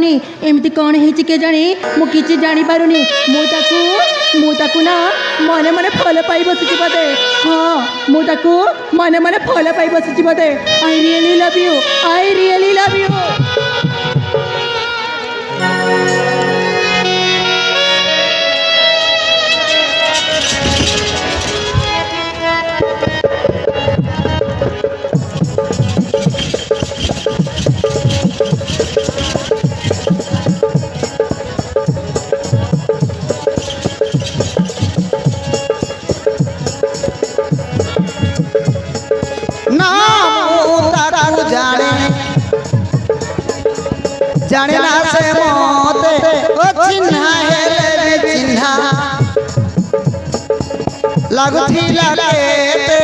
पारुनी एमती कौन है के जानी मु किछि जानी पारुनी मु ताकू ना मने मने फल पाई बसुची बदे हाँ मु ताकू मने मने फल पाई बसुची बदे आई रियली लव यू जाने ना से मोते ओ चिन्हा हेले चिन्हा लागुथी लागेते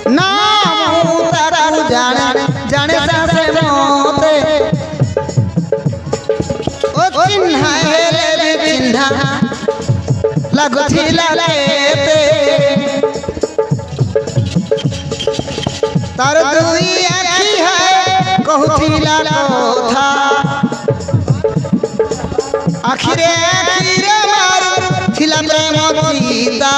नाम तारू जाने ना से मोते ओ चिन्हा हेले चिन्हा लागुथी लागेते तार दुई आखी है कहूथिला कोथा आखिरे मार थिला प्रेम सीता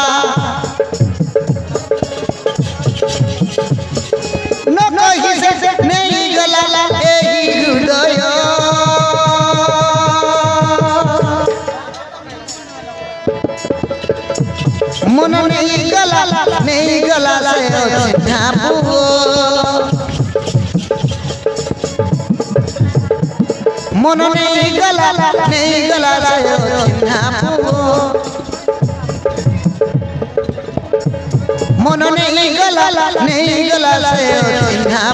न कहि से नहीं गला एही हृदय मन नहीं गला से चिन्हा मन नहीं गला से चिन्हा मन नहीं गला से चिन्हा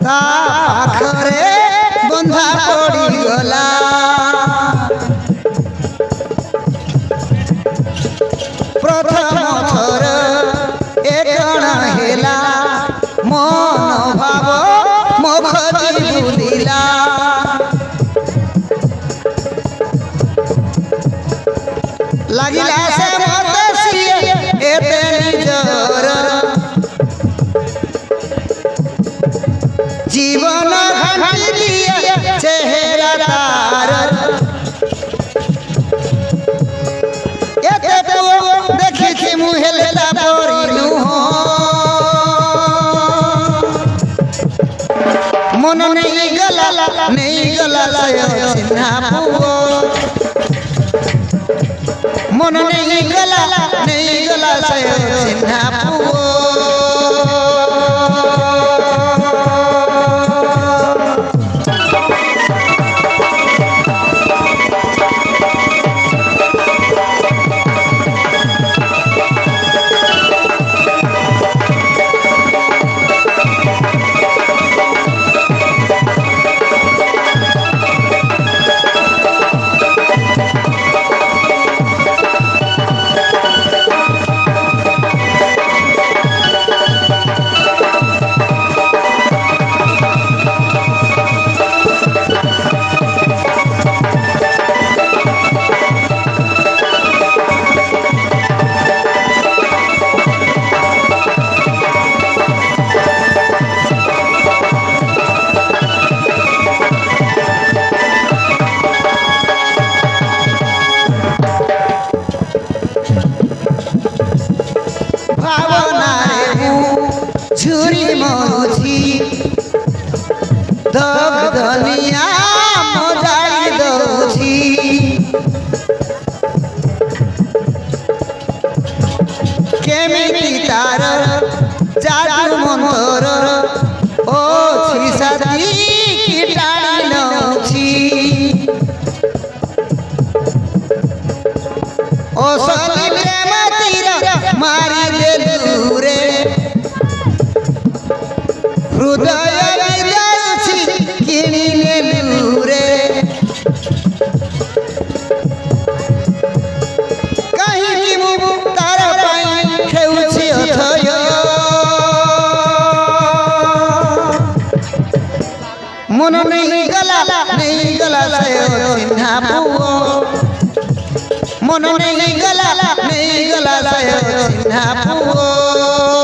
आखरे बंधा पड़ी गला प्रथम थर एकण हेला मन भाव मखती बुदिला लागिला से मत सिए एते निजर जीवन घाटी दिए चेहरा तार एते तो देखी थी मुहेला परिनु मन नहीं गला से चिन्हा मन नहीं गला से चिन्हा मन नहीं गला सायो चिन्हा पुओ मन नहीं गला सायो चिन्हा पुओ